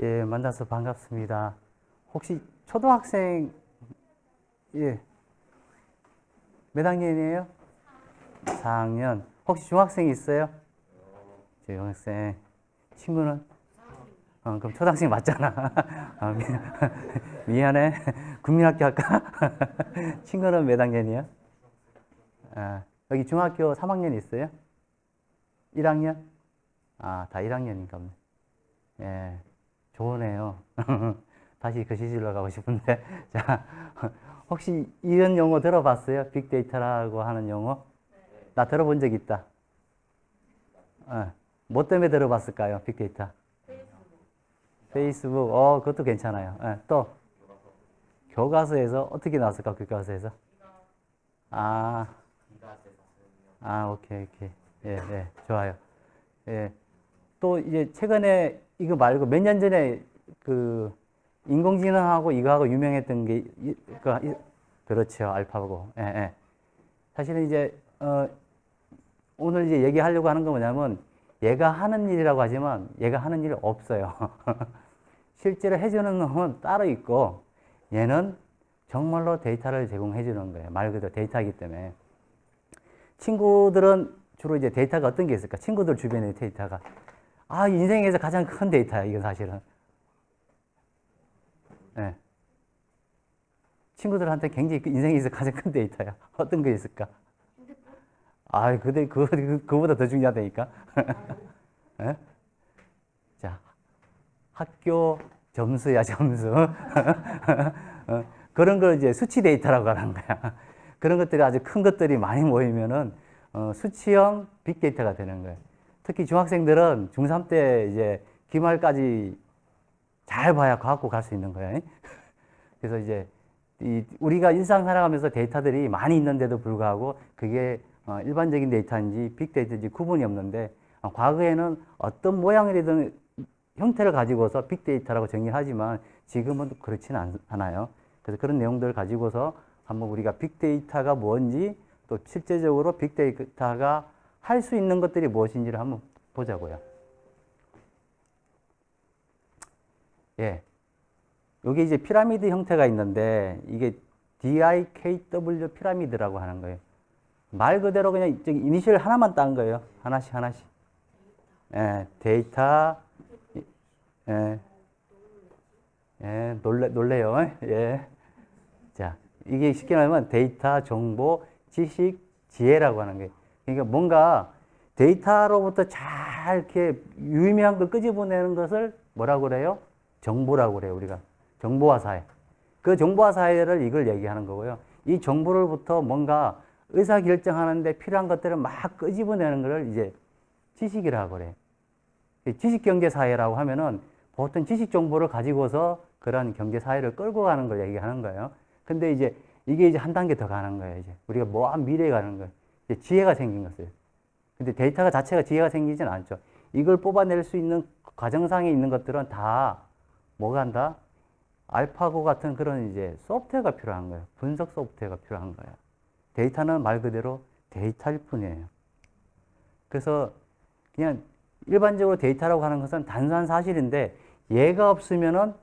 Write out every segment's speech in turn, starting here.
예, 만나서 반갑습니다. 혹시 초등학생, 예, 몇 학년이에요? 4학년. 혹시 중학생 있어요? 중학생. 친구는? 그럼 초등학생 맞잖아. 아, 미안해. 국민학교 할까? 친구는 몇 학년이야? 여기 중학교 3학년 있어요? 1학년? 다 1학년인가 보네. 예, 좋으네요. 다시 그 시절로 가고 싶은데. 자, 혹시 이런 용어 들어봤어요? 빅데이터라고 하는 용어? 나 들어본 적 있다. 뭐 때문에 들어봤을까요? 빅데이터. 페이스북. 그것도 괜찮아요. 또 교과서에서 어떻게 나왔을까? 교과서에서. 아, 오케이, 오케이. 예, 예, 좋아요. 예. 또 이제 최근에 이거 말고 몇 년 전에 그 인공지능하고 이거하고 유명했던 게 그렇죠. 알파고. 예, 예. 사실은 이제 오늘 이제 얘기하려고 하는 건 뭐냐면 얘가 하는 일이라고 하지만 얘가 하는 일이 없어요. 실제로 해주는 놈은 따로 있고 얘는 정말로 데이터를 제공해 주는 거예요. 말 그대로 데이터이기 때문에. 친구들은 주로 이제 데이터가 어떤 게 있을까? 친구들 주변의 데이터가. 인생에서 가장 큰 데이터야, 이건 사실은. 예. 친구들한테 굉장히 인생에서 가장 큰 데이터야. 어떤 게 있을까? 근데 그거보다 더 중요하다니까. 예? 자, 학교 점수야, 점수. 그런 걸 이제 수치 데이터라고 하는 거야. 그런 것들이 아주 큰 것들이 많이 모이면은 수치형 빅데이터가 되는 거예요. 특히 중학생들은 중3 때 이제 기말까지 잘 봐야 과학고 갈 수 있는 거예요. 그래서 이제 우리가 일상 살아가면서 데이터들이 많이 있는데도 불구하고 그게 일반적인 데이터인지 빅데이터인지 구분이 없는데 과거에는 어떤 모양이든 형태를 가지고서 빅데이터라고 정의하지만 지금은 그렇지는 않아요. 그래서 그런 내용들을 가지고서 한번 우리가 빅데이터가 뭔지 또 실제적으로 빅데이터가 할 수 있는 것들이 무엇인지를 한번 보자고요. 예. 여기 이제 피라미드 형태가 있는데 이게 DIKW 피라미드라고 하는 거예요. 말 그대로 그냥 이니셜 하나만 딴 거예요. 하나씩 하나씩. 예, 데이터. 예, 예, 놀래요. 예. 자, 이게 쉽게 말하면 데이터, 정보, 지식, 지혜라고 하는 거예요. 그러니까 뭔가 데이터로부터 잘 이렇게 유의미한 걸 끄집어내는 것을 뭐라고 그래요? 정보라고 그래요, 우리가. 정보화 사회. 그 정보화 사회를 이걸 얘기하는 거고요. 이 정보로부터 뭔가 의사결정하는데 필요한 것들을 막 끄집어내는 것을 이제 지식이라고 그래요. 지식경제사회라고 하면은 보통 지식 정보를 가지고서 그런 경제사회를 끌고 가는 걸 얘기하는 거예요. 근데 이제 이게 이제 한 단계 더 가는 거예요. 이제 우리가 뭐한 미래에 가는 거예요. 이제 지혜가 생긴 것을. 근데 데이터가 자체가 지혜가 생기진 않죠. 이걸 뽑아낼 수 있는 과정상에 있는 것들은 다 뭐가 한다? 알파고 같은 그런 이제 소프트웨어가 필요한 거예요. 분석 소프트웨어가 필요한 거예요. 데이터는 말 그대로 데이터일 뿐이에요. 그래서 그냥 일반적으로 데이터라고 하는 것은 단순한 사실인데 얘가 없으면은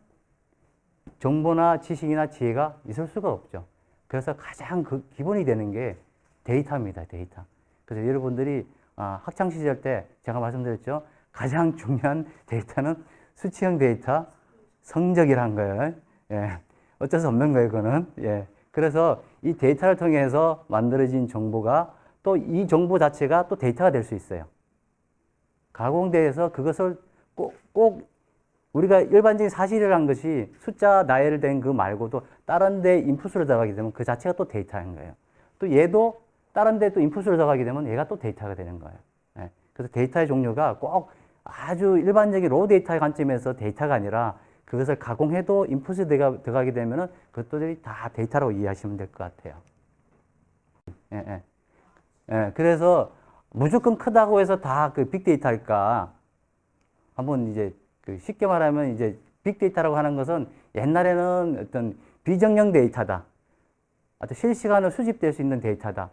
정보나 지식이나 지혜가 있을 수가 없죠. 그래서 가장 그 기본이 되는 게 데이터입니다. 데이터. 그래서 여러분들이 학창 시절 때 제가 말씀드렸죠. 가장 중요한 데이터는 수치형 데이터, 성적이란 거예요. 예. 어쩔 수 없는 거예요, 그거는. 예. 그래서 이 데이터를 통해서 만들어진 정보가 또 이 정보 자체가 또 데이터가 될 수 있어요. 가공돼서 그것을 꼭 우리가 일반적인 사실이라는 것이 숫자 나열된 그 말고도 다른 데 인풋으로 들어가게 되면 그 자체가 또 데이터인 거예요. 또 얘도 다른 데 또 인풋으로 들어가게 되면 얘가 또 데이터가 되는 거예요. 예. 그래서 데이터의 종류가 꼭 아주 일반적인 로우 데이터의 관점에서 데이터가 아니라 그것을 가공해도 인풋이 들어가게 되면은 그것들이 다 데이터라고 이해하시면 될 것 같아요. 예, 예. 예, 그래서 무조건 크다고 해서 다 그 빅데이터일까? 한번 이제 쉽게 말하면 이제 빅데이터라고 하는 것은 옛날에는 어떤 비정형 데이터다. 아주 실시간으로 수집될 수 있는 데이터다.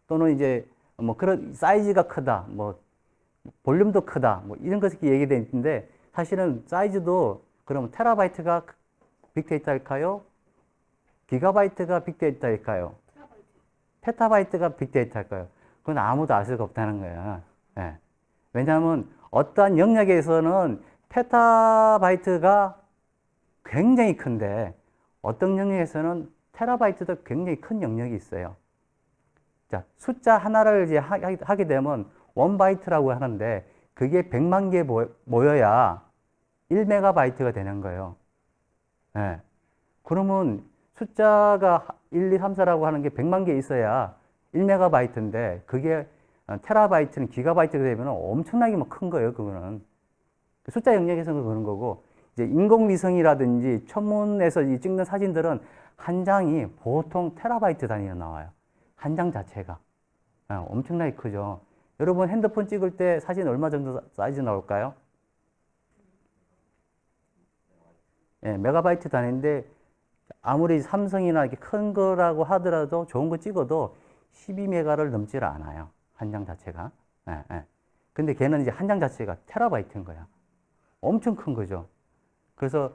또는 이제 뭐 그런 사이즈가 크다. 뭐 볼륨도 크다. 뭐 이런 것이 얘기되어 있는데 사실은 사이즈도 그러면 테라바이트가 빅데이터일까요? 기가바이트가 빅데이터일까요? 페타바이트가 빅데이터일까요? 그건 아무도 알 수가 없다는 거예요. 예. 왜냐하면 어떠한 영역에서는 페타바이트가 굉장히 큰데 어떤 영역에서는 테라바이트도 굉장히 큰 영역이 있어요. 자, 숫자 하나를 이제 하게 되면 1바이트라고 하는데 그게 100만 개 모여야 1메가바이트가 되는 거예요. 예. 그러면 숫자가 1, 2, 3, 4라고 하는 게 100만 개 있어야 1메가바이트인데 그게 테라바이트는 기가바이트가 되면 엄청나게 큰 거예요, 그거는. 숫자 영역에서는 그런 거고, 이제 인공위성이라든지 천문에서 찍는 사진들은 한 장이 보통 테라바이트 단위로 나와요. 한 장 자체가. 엄청나게 크죠. 여러분 핸드폰 찍을 때 사진 얼마 정도 사이즈 나올까요? 예, 메가바이트 단위인데 아무리 삼성이나 이렇게 큰 거라고 하더라도 좋은 거 찍어도 12메가를 넘지를 않아요. 한 장 자체가. 예, 예. 근데 걔는 이제 한 장 자체가 테라바이트인 거야. 엄청 큰 거죠. 그래서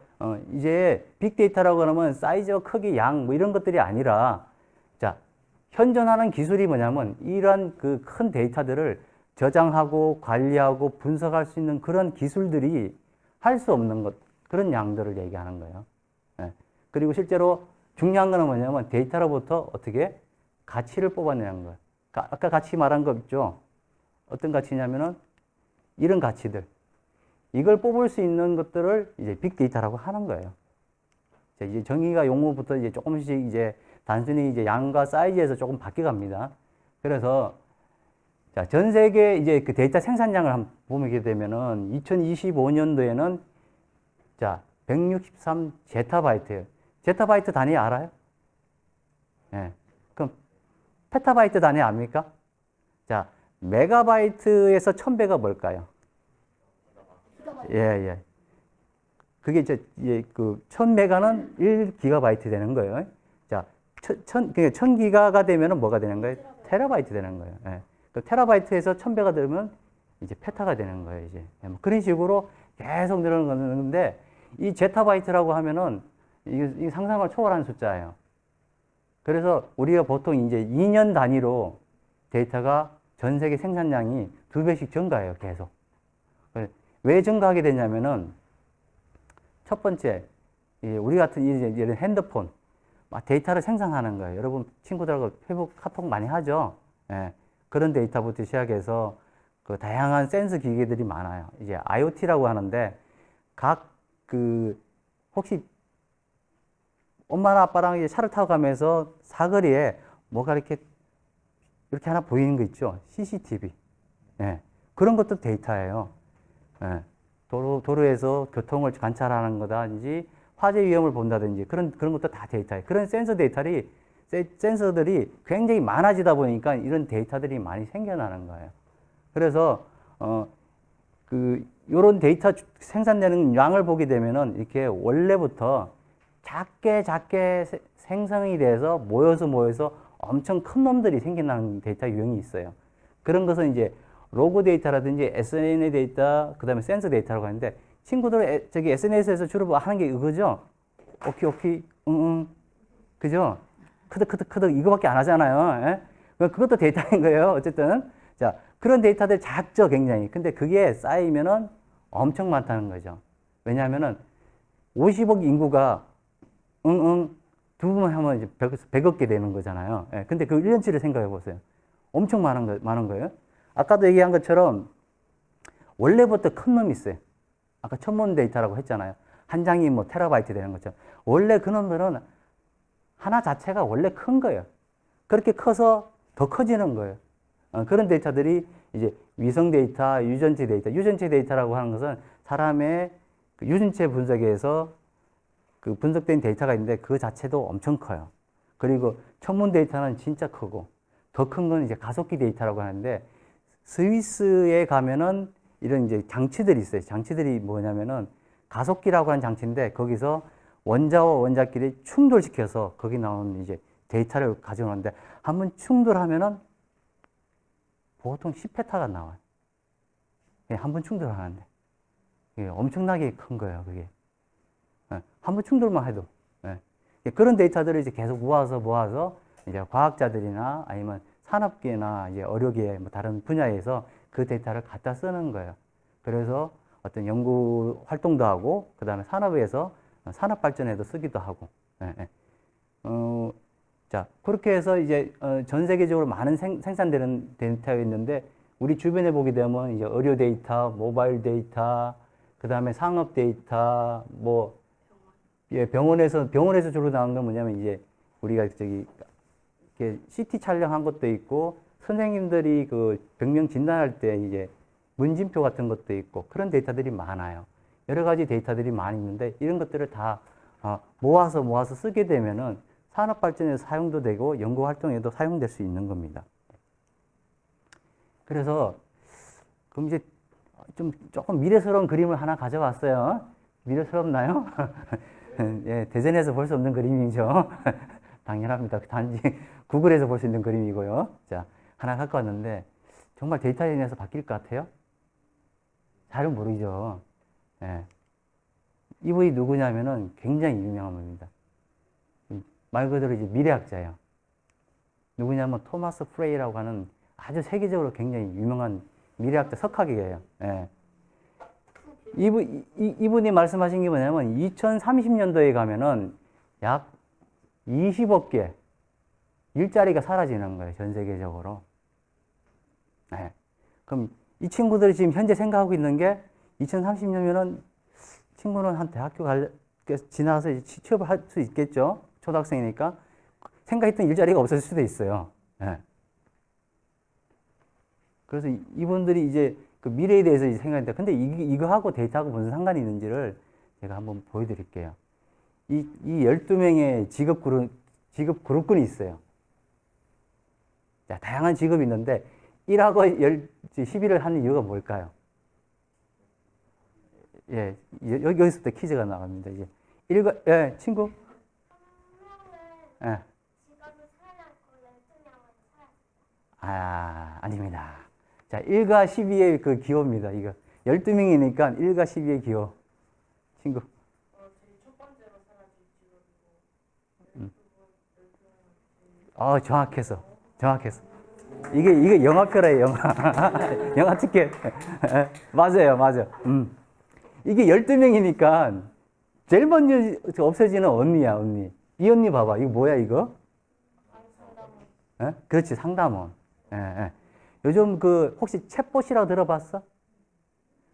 이제 빅데이터라고 하면 사이즈, 크기, 양 뭐 이런 것들이 아니라 자, 현존하는 기술이 뭐냐면 이러한 그 큰 데이터들을 저장하고 관리하고 분석할 수 있는 그런 기술들이 할 수 없는 것, 그런 양들을 얘기하는 거예요. 예. 그리고 실제로 중요한 거는 뭐냐면 데이터로부터 어떻게 가치를 뽑아내는 거예요. 아까 가치 말한 거 있죠? 어떤 가치냐면은 이런 가치들. 이걸 뽑을 수 있는 것들을 이제 빅데이터라고 하는 거예요. 이제 정의가 용어부터 이제 조금씩 이제 단순히 이제 양과 사이즈에서 조금 바뀌어갑니다. 그래서 자, 전 세계 이제 그 데이터 생산량을 한번 보게 되면은 2025년도에는 자, 163 제타바이트예요. 제타바이트 단위 알아요? 예. 그럼 페타바이트 단위 압니까? 자, 메가바이트에서 1000배가 뭘까요? 예, 예. 그게 이제 그 1000메가는 1기가바이트 되는 거예요. 자, 1000기가가 되면은 뭐가 되는 거예요? 테라바이트 되는 거예요. 예. 그 테라바이트에서 1000배가 되면 이제 페타가 되는 거예요, 이제. 예, 뭐 그런 식으로 계속 늘어나는데 이 제타바이트라고 하면은 이게 상상을 초월하는 숫자예요. 그래서 우리가 보통 이제 2년 단위로 데이터가 전 세계 생산량이 2배씩 증가해요, 계속. 왜 증가하게 되냐면은 첫 번째, 우리 같은 이런 핸드폰, 데이터를 생성하는 거예요. 여러분 친구들하고 페이북 카톡 많이 하죠. 예, 그런 데이터부터 시작해서 그 다양한 센서 기계들이 많아요. 이제 IoT라고 하는데 각 그 혹시 엄마랑 아빠랑 이제 차를 타고 가면서 사거리에 뭐가 이렇게 하나 보이는 거 있죠? CCTV. 예, 그런 것도 데이터예요. 예, 도로에서 교통을 관찰하는 거다든지 화재 위험을 본다든지 그런 것도 다 데이터예요. 그런 센서들이 굉장히 많아지다 보니까 이런 데이터들이 많이 생겨나는 거예요. 그래서 요런 데이터 생산되는 양을 보게 되면은 이렇게 원래부터 작게 생성이 돼서 모여서 엄청 큰 놈들이 생겨나는 데이터 유형이 있어요. 그런 것은 이제 로그 데이터라든지 SNS 데이터, 그 다음에 센서 데이터라고 하는데, 친구들, 저기 SNS에서 주로 하는 게 이거죠? 오키, 그죠? 크득, 이거밖에 안 하잖아요. 예? 그것도 데이터인 거예요. 어쨌든. 자, 그런 데이터들 작죠, 굉장히. 근데 그게 쌓이면은 엄청 많다는 거죠. 왜냐하면은 50억 인구가 두 번 하면 이제 100억 개 되는 거잖아요. 예, 근데 그 1년치를 생각해 보세요. 엄청 많은 거예요. 아까도 얘기한 것처럼 원래부터 큰 놈이 있어요. 아까 천문 데이터라고 했잖아요. 한 장이 뭐 테라바이트 되는 것처럼. 원래 그 놈들은 하나 자체가 원래 큰 거예요. 그렇게 커서 더 커지는 거예요. 그런 데이터들이 이제 위성 데이터, 유전체 데이터라고 하는 것은 사람의 그 유전체 분석에서 그 분석된 데이터가 있는데 그 자체도 엄청 커요. 그리고 천문 데이터는 진짜 크고 더 큰 건 이제 가속기 데이터라고 하는데 스위스에 가면은 이런 이제 장치들이 있어요. 장치들이 뭐냐면은 가속기라고 하는 장치인데 거기서 원자와 원자끼리 충돌시켜서 거기 나오는 이제 데이터를 가져오는데 한번 충돌하면은 보통 10페타가 나와요. 한 번 충돌하는데. 엄청나게 큰 거예요, 그게. 예, 한번 충돌만 해도. 예. 그런 데이터들을 이제 계속 모아서 이제 과학자들이나 아니면 산업계나 이제 의료계 뭐 다른 분야에서 그 데이터를 갖다 쓰는 거예요. 그래서 어떤 연구 활동도 하고, 그 다음에 산업에서 산업 발전에도 쓰기도 하고. 예, 예. 자, 그렇게 해서 이제 전 세계적으로 많은 생산되는 데이터가 있는데, 우리 주변에 보게 되면 이제 의료 데이터, 모바일 데이터, 그 다음에 상업 데이터, 뭐, 예, 병원에서 주로 나온 건 뭐냐면 이제 우리가 저기, 이렇게 CT 촬영한 것도 있고, 선생님들이 그 병명 진단할 때 이제 문진표 같은 것도 있고, 그런 데이터들이 많아요. 여러 가지 데이터들이 많이 있는데, 이런 것들을 다 모아서 쓰게 되면은 산업 발전에서 사용도 되고, 연구 활동에도 사용될 수 있는 겁니다. 그래서, 그럼 이제 좀 조금 미래스러운 그림을 하나 가져왔어요. 미래스럽나요? 예, 대전에서 볼 수 없는 그림이죠. 당연합니다. 단지 구글에서 볼 수 있는 그림이고요. 자, 하나 갖고 왔는데, 정말 데이터에 인해서 바뀔 것 같아요? 잘은 모르죠. 예. 이분이 누구냐면은 굉장히 유명한 분입니다. 말 그대로 이제 미래학자예요. 누구냐면 토마스 프레이라고 하는 아주 세계적으로 굉장히 유명한 미래학자 석학이에요. 예. 이분이 말씀하신 게 뭐냐면 2030년도에 가면은 약 20억 개 일자리가 사라지는 거예요. 전 세계적으로. 네. 그럼 이 친구들이 지금 현재 생각하고 있는 게 2030년이면은 친구는 한 대학교 지나서 취업을 할 수 있겠죠. 초등학생이니까. 생각했던 일자리가 없어질 수도 있어요. 네. 그래서 이분들이 이제 그 미래에 대해서 이제 생각했는데, 근데 이거하고 데이터하고 무슨 상관이 있는지를 제가 한번 보여드릴게요. 이 12명의 직업 그룹군이 있어요. 자, 다양한 직업이 있는데, 1하고 11을 하는 이유가 뭘까요? 예, 여기서부터 퀴즈가 나갑니다. 이제 1과, 예, 친구? 예. 아닙니다. 자, 1과 12의 그 기호입니다. 이거. 12명이니까 1과 12의 기호. 친구. 정확해서. 이게 영화표라요, 영화. 영화 티켓. 맞아요. 이게 12명이니까 제일 먼저 없어지는 언니야. 이 언니 봐봐. 이거 뭐야, 이거? 그렇지, 상담원. 요즘 혹시 챗봇이라고 들어봤어?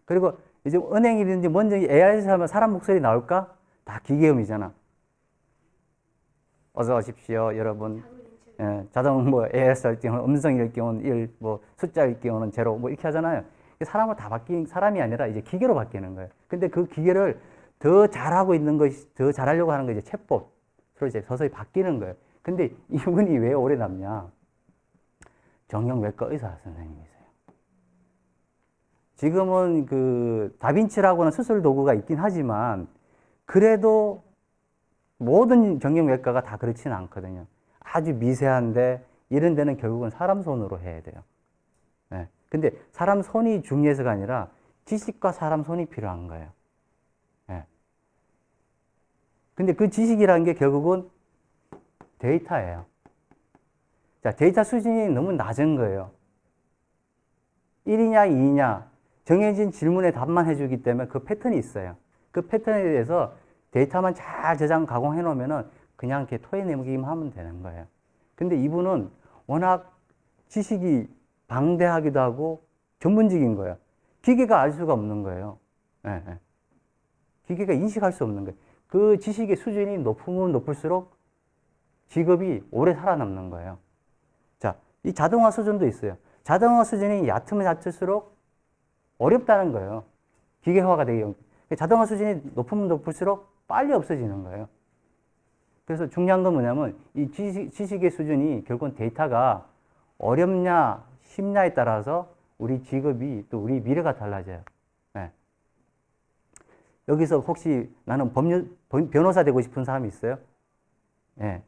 그리고 이제 은행이든지 먼저 AI에서 하면 사람 목소리 나올까? 다 기계음이잖아. 어서 오십시오, 여러분. 자동 AI에서 할 경우는 음성일 경우는 1, 숫자일 경우는 0, 이렇게 하잖아요. 사람은 사람이 아니라 이제 기계로 바뀌는 거예요. 근데 그 기계를 더 잘하고 있는 것이, 더 잘하려고 하는 게 이제 챗봇으로 이제 서서히 바뀌는 거예요. 근데 이분이 왜 오래 남냐? 정형외과 의사 선생님이세요. 지금은 그 다빈치라고 하는 수술 도구가 있긴 하지만 그래도 모든 정형외과가 다 그렇지는 않거든요. 아주 미세한데 이런 데는 결국은 사람 손으로 해야 돼요. 네. 근데 사람 손이 중요해서가 아니라 지식과 사람 손이 필요한 거예요. 네. 근데 그 지식이라는 게 결국은 데이터예요. 자, 데이터 수준이 너무 낮은 거예요. 1이냐, 2이냐, 정해진 질문에 답만 해주기 때문에 그 패턴이 있어요. 그 패턴에 대해서 데이터만 잘 저장, 가공해 놓으면은 그냥 이렇게 토해내기만 하면 되는 거예요. 근데 이분은 워낙 지식이 방대하기도 하고 전문직인 거예요. 기계가 알 수가 없는 거예요. 네, 네. 기계가 인식할 수 없는 거예요. 그 지식의 수준이 높으면 높을수록 직업이 오래 살아남는 거예요. 자, 이 자동화 수준도 있어요. 자동화 수준이 얕으면 얕을수록 어렵다는 거예요. 기계화가 되기. 자동화 수준이 높으면 높을수록 빨리 없어지는 거예요. 그래서 중요한 건 뭐냐면 이 지식의 수준이 결국은 데이터가 어렵냐 쉽냐에 따라서 우리 직업이 또 우리 미래가 달라져요. 네. 여기서 혹시 나는 변호사 되고 싶은 사람이 있어요? 네.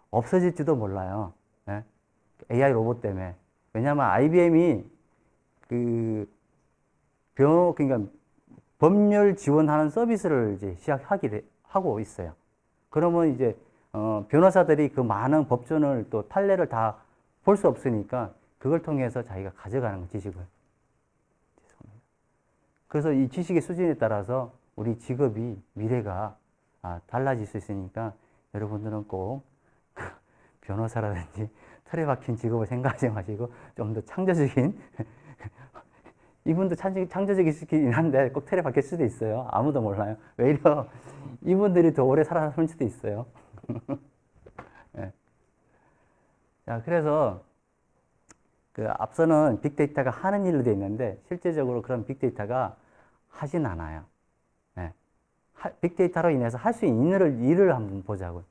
없어질지도 몰라요. 네. AI 로봇 때문에. 왜냐하면 IBM이 그러니까 법률 지원하는 서비스를 이제 시작하게 하고 있어요. 그러면 이제 변호사들이 그 많은 법전을 또 판례를 다 볼 수 없으니까 그걸 통해서 자기가 가져가는 거, 지식을. 그래서 이 지식의 수준에 따라서 우리 직업이 미래가 달라질 수 있으니까 여러분들은 꼭 변호사라든지 틀에 박힌 직업을 생각하지 마시고 좀 더 창조적인 이분도 창조적이긴 한데 꼭 틀에 박힐 수도 있어요. 아무도 몰라요. 오히려 이분들이 더 오래 살아날 수도 있어요. 네. 자, 그래서 그 앞서는 빅데이터가 하는 일로 되어 있는데 실제적으로 그런 빅데이터가 하진 않아요. 네. 빅데이터로 인해서 할 수 있는 일을 한번 보자고요.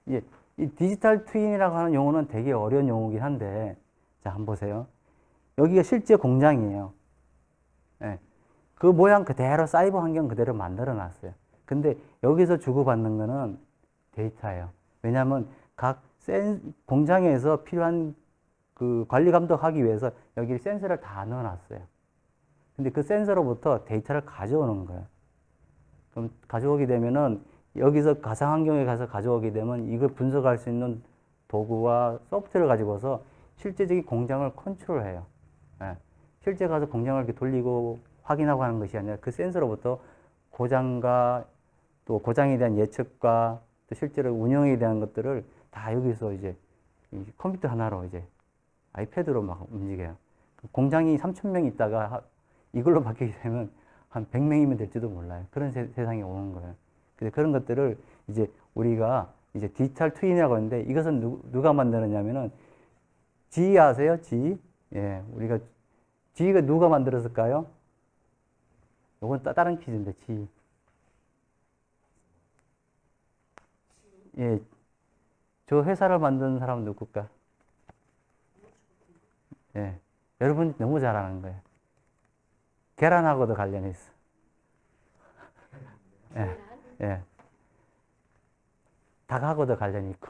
이제 이 디지털 트윈이라고 하는 용어는 되게 어려운 용어긴 한데, 자, 한번 보세요. 여기가 실제 공장이에요. 네. 그 모양 그대로 사이버 환경 그대로 만들어 놨어요. 근데 여기서 주고받는 거는 데이터예요. 왜냐하면 각 공장에서 필요한 그 관리 감독하기 위해서 여기 센서를 다 넣어 놨어요. 근데 그 센서로부터 데이터를 가져오는 거예요. 그럼 가져오게 되면은 여기서 가상 환경에 가서 가져오게 되면 이걸 분석할 수 있는 도구와 소프트웨어를 가지고서 실제적인 공장을 컨트롤해요. 예. 실제 가서 공장을 이렇게 돌리고 확인하고 하는 것이 아니라 그 센서로부터 고장과 또 고장에 대한 예측과 또 실제로 운영에 대한 것들을 다 여기서 이제 컴퓨터 하나로 이제 아이패드로 막 움직여요. 공장이 3,000명 있다가 이걸로 바뀌게 되면 한 100명이면 될지도 몰라요. 그런 세상이 오는 거예요. 그래서 그런 것들을 이제 우리가 이제 디지털 트윈이라고 하는데 이것은 누가 만드느냐면은 G 아세요? G? 예, 우리가 G가 누가 만들었을까요? 요건 다른 퀴즈인데 G. 예, 저 회사를 만든 사람은 누굴까? 예, 여러분 너무 잘 아는 거예요. 계란하고도 관련이 있어. 예, 예. 닭하고도 관련이 있고.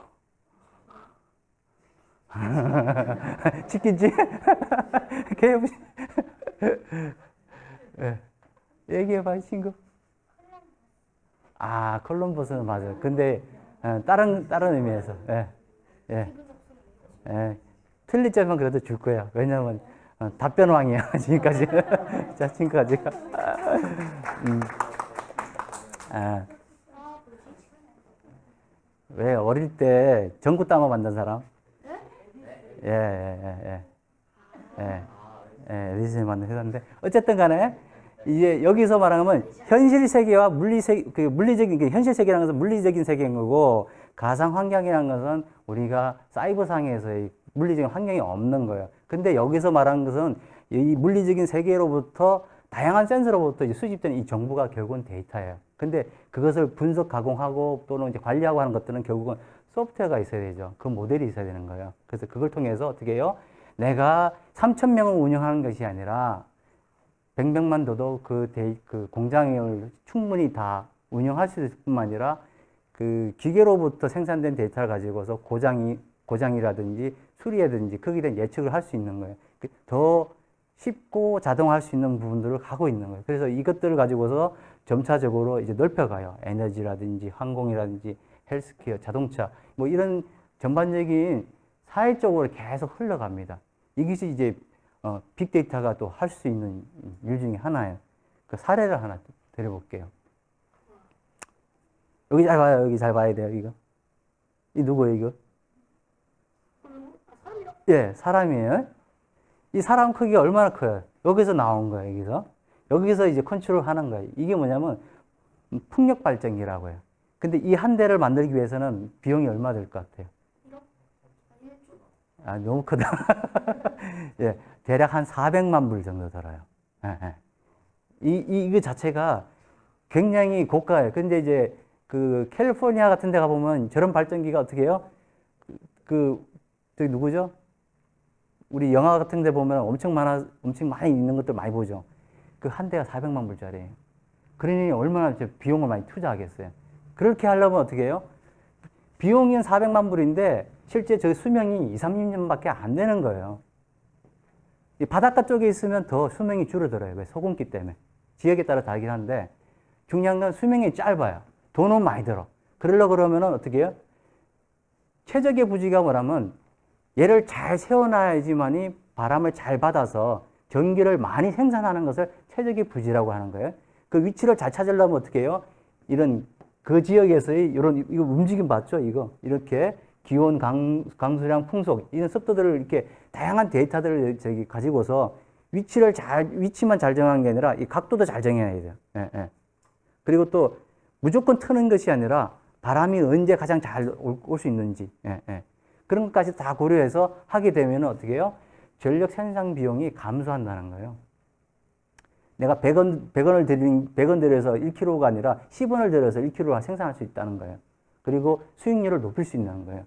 치킨집? KFC? 예. 얘기해봐, 친구. 콜럼버스는 맞아요. 근데, 다른 의미에서. 예. 예. 예. 틀리자면 그래도 줄 거야. 왜냐면, 답변왕이야, 지금까지. 자, 지금까지. 왜, 어릴 때 전구 따마 만든 사람? 예. 에디슨이 만든 회사인데. 어쨌든 간에, 이제 여기서 말하면 현실 세계와 물리적인, 현실 세계라는 것은 물리적인 세계인 거고, 가상 환경이라는 것은 우리가 사이버상에서의 물리적인 환경이 없는 거예요. 근데 여기서 말하는 것은 이 물리적인 세계로부터 다양한 센서로부터 이제 수집되는 이 정보가 결국은 데이터예요. 근데 그것을 분석, 가공하고 또는 이제 관리하고 하는 것들은 결국은 소프트웨어가 있어야 되죠. 그 모델이 있어야 되는 거예요. 그래서 그걸 통해서 어떻게 해요? 내가 3,000명을 운영하는 것이 아니라 100명만 둬도 그 공장을 충분히 다 운영할 수 있을 뿐만 아니라 그 기계로부터 생산된 데이터를 가지고서 고장이라든지 수리라든지 거기에 대한 예측을 할 수 있는 거예요. 더 쉽고 자동화할 수 있는 부분들을 가고 있는 거예요. 그래서 이것들을 가지고서 점차적으로 이제 넓혀가요. 에너지라든지 항공이라든지 헬스케어, 자동차 뭐 이런 전반적인 사회적으로 계속 흘러갑니다. 이것이 이제 빅데이터가 또 할 수 있는 일 중에 하나예요. 그 사례를 하나 드려볼게요. 여기 잘 봐요. 여기 잘 봐야 돼요. 이거. 이 누구예요, 이거? 예, 사람이에요. 이 사람 크기가 얼마나 커요? 여기서 나온 거예요, 여기서. 여기서 이제 컨트롤 하는 거예요. 이게 뭐냐면 풍력 발전기라고 해요. 근데 이 한 대를 만들기 위해서는 비용이 얼마 들 것 같아요? 너무 크다. 예, 대략 한 400만 불 정도 들어요. 예, 예. 이거 자체가 굉장히 고가예요. 근데 이제 그 캘리포니아 같은 데 가보면 저런 발전기가 어떻게 해요? 저기 누구죠? 우리 영화 같은 데 보면 엄청 많이 있는 것들 많이 보죠. 그 한 대가 400만 불짜리예요. 그러니 얼마나 비용을 많이 투자하겠어요. 그렇게 하려면 어떻게 해요? 비용은 400만 불인데 실제 저 수명이 2, 30년밖에 안 되는 거예요. 이 바닷가 쪽에 있으면 더 수명이 줄어들어요. 왜? 소금기 때문에. 지역에 따라 다르긴 한데 중요한 건 수명이 짧아요. 돈은 많이 들어. 그러려고 그러면은 어떻게 해요? 최적의 부지가 뭐라면 얘를 잘 세워놔야지만이 바람을 잘 받아서 전기를 많이 생산하는 것을 최적의 부지라고 하는 거예요. 그 위치를 잘 찾으려면 어떻게 해요? 이런 그 지역에서의 이런 이거 움직임 봤죠? 이거 이렇게 기온, 강수량, 풍속 이런 습도들을 이렇게 다양한 데이터들을 가지고서 위치만 잘 정하는 게 아니라 이 각도도 잘 정해야 돼요. 예, 예. 그리고 또 무조건 트는 것이 아니라 바람이 언제 가장 잘 올 수 있는지, 예, 예. 그런 것까지 다 고려해서 하게 되면 어떻게 해요? 전력 생산 비용이 감소한다는 거예요. 내가 100원 들여서 1kg가 아니라 10원을 들여서 1kg를 생산할 수 있다는 거예요. 그리고 수익률을 높일 수 있는 거예요.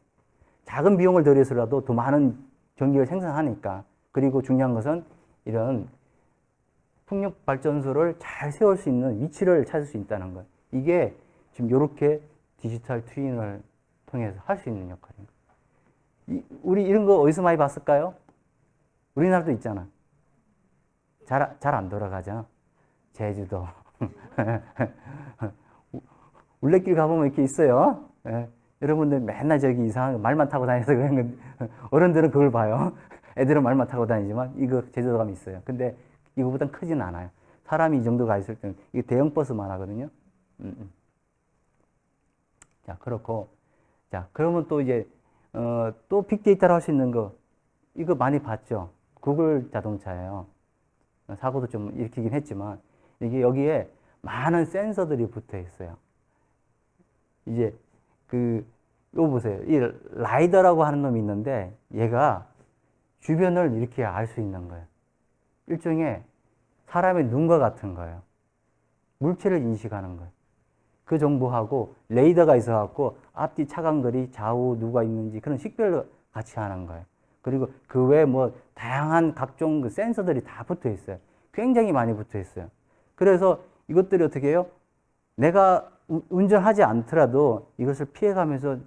작은 비용을 들여서라도 더 많은 전기를 생산하니까. 그리고 중요한 것은 이런 풍력발전소를 잘 세울 수 있는 위치를 찾을 수 있다는 거예요. 이게 지금 이렇게 디지털 트윈을 통해서 할 수 있는 역할입니다. 우리 이런 거 어디서 많이 봤을까요? 우리나라도 있잖아. 잘 안 돌아가죠. 제주도. 울레길 가보면 이렇게 있어요. 예. 여러분들 맨날 저기 이상한 말만 타고 다녀서 그런 건, 어른들은 그걸 봐요. 애들은 말만 타고 다니지만, 이거 제주도 가면 있어요. 근데 이거보단 크진 않아요. 사람이 이 정도가 있을 때는, 이게 대형 버스만 하거든요. 자, 그렇고. 자, 그러면 또 이제, 또 빅데이터를 할 수 있는 거, 이거 많이 봤죠? 구글 자동차예요. 사고도 좀 일으키긴 했지만, 이게 여기에 많은 센서들이 붙어 있어요. 이제, 이거 보세요. 이 라이더라고 하는 놈이 있는데, 얘가 주변을 이렇게 알 수 있는 거예요. 일종의 사람의 눈과 같은 거예요. 물체를 인식하는 거예요. 그 정보하고 레이더가 있어갖고 앞뒤 차간거리, 좌우 누가 있는지 그런 식별을 같이 하는 거예요. 그리고 그 외에 뭐 다양한 각종 그 센서들이 다 붙어 있어요. 굉장히 많이 붙어 있어요. 그래서 이것들이 어떻게 해요? 내가 운전하지 않더라도 이것을 피해가면서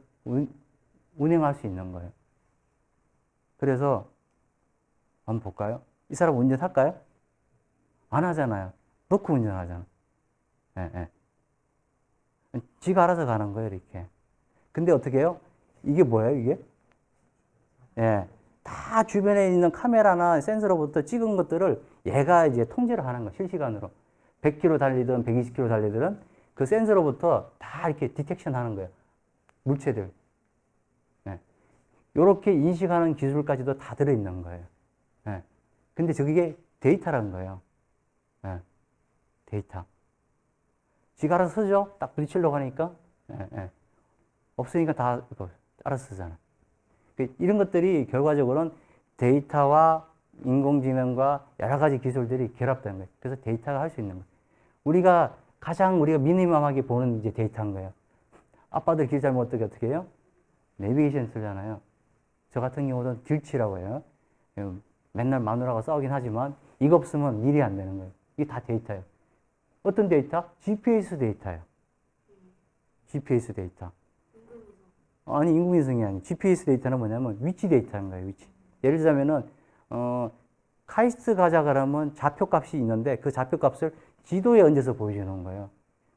운행할 수 있는 거예요. 그래서 한번 볼까요? 이 사람 운전할까요? 안 하잖아요. 놓고 운전하잖아. 예, 예. 지가 알아서 가는 거예요, 이렇게. 근데 어떻게 해요? 이게 뭐예요, 이게? 예. 다 주변에 있는 카메라나 센서로부터 찍은 것들을 얘가 이제 통제를 하는 거예요, 실시간으로. 100km 달리든 120km 달리든 그 센서로부터 다 이렇게 디텍션 하는 거예요. 물체들. 예. 요렇게 인식하는 기술까지도 다 들어있는 거예요. 예. 근데 저게 데이터라는 거예요. 예. 데이터. 지가 알아서 쓰죠? 딱 부딪히려고 하니까. 예, 예. 없으니까 다 알아서 쓰잖아. 이런 것들이 결과적으로는 데이터와 인공지능과 여러 가지 기술들이 결합된 거예요. 그래서 데이터가 할 수 있는 거예요. 우리가 미니멈하게 보는 이제 데이터인 거예요. 아빠들 길 잘못 어떻게 해요? 내비게이션 쓰잖아요. 저 같은 경우는 길치라고 해요. 맨날 마누라가 싸우긴 하지만 이거 없으면 일이 안 되는 거예요. 이게 다 데이터예요. 어떤 데이터? GPS 데이터예요. GPS 데이터. 아니, 인공위성이 아니에요. GPS 데이터는 뭐냐면 위치 데이터인 거예요, 위치. 예를 들자면은, 카이스트 가자 그러면 좌표값이 있는데 그 좌표값을 지도에 얹어서 보여주는 거예요.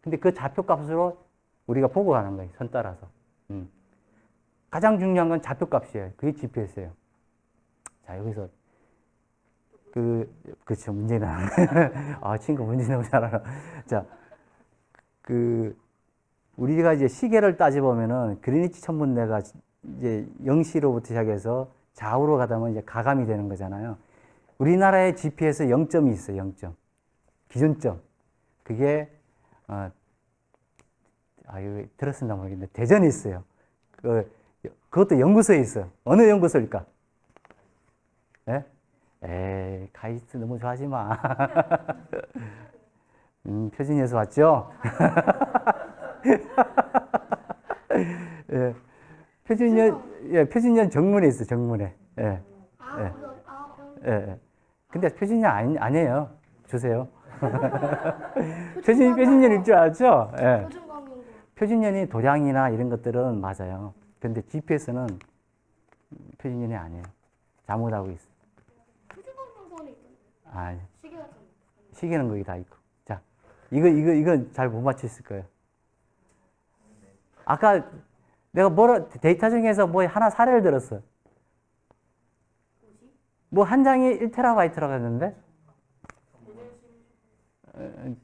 근데 그 좌표값으로 우리가 보고 가는 거예요, 선 따라서. 가장 중요한 건 좌표값이에요. 그게 GPS예요. 자, 여기서 그렇죠. 문제는. 아, 친구 문제 너무 잘 알아. 자, 우리가 이제 시계를 따져보면은 그리니치 천문대가 이제 0시로부터 시작해서 좌우로 가다 보면 이제 가감이 되는 거잖아요. 우리나라의 GPS 0점이 있어요, 0점. 기준점. 그게, 이거 들었었나 모르겠는데, 대전에 있어요. 그것도 연구소에 있어요. 어느 연구소일까? 예? 에이, 카이스트 너무 좋아하지 마. 표준에서 왔죠? 예. 표준년 정문에 있어, 정문에. 예. 예. 예. 근데 표준년 아니에요. 주세요. 표준년일 줄 알죠? 예. 표준년이 도량이나 이런 것들은 맞아요. 근데 GPS는 표준년이 아니에요. 잘못하고 있어. 아, 시계는 거기 다 있고. 자, 이건 잘 못 맞추셨을 거예요. 아까 내가 데이터 중에서 뭐 하나 사례를 들었어. 뭐 한 장이 1TB라고 했는데?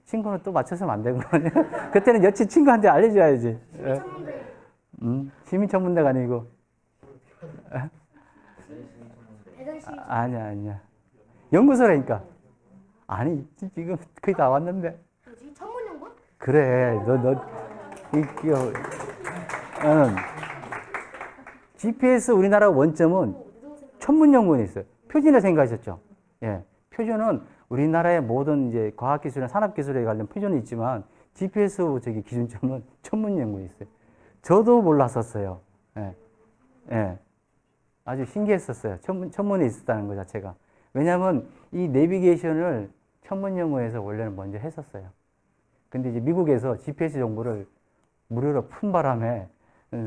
친구는 또 맞춰서면 안 되고. 그때는 여친 친구한테 알려줘야지. 시민천문대가 아니고. 아니야. 연구소라니까. 아니, 지금 거의 다 왔는데. 뭐지? 천문연구원? 그래, GPS 우리나라 원점은 천문연구원에 있어요. 표준을 생각하셨죠? 예. 표준은 우리나라의 모든 이제 과학기술이나 산업기술에 관련 표준이 있지만 GPS 기준점은 천문연구원에 있어요. 저도 몰랐었어요. 예. 예. 아주 신기했었어요. 천문에 있었다는 것 자체가. 왜냐하면 이 내비게이션을 천문연구원에서 원래는 먼저 했었어요. 근데 이제 미국에서 GPS 정보를 무료로 푼 바람에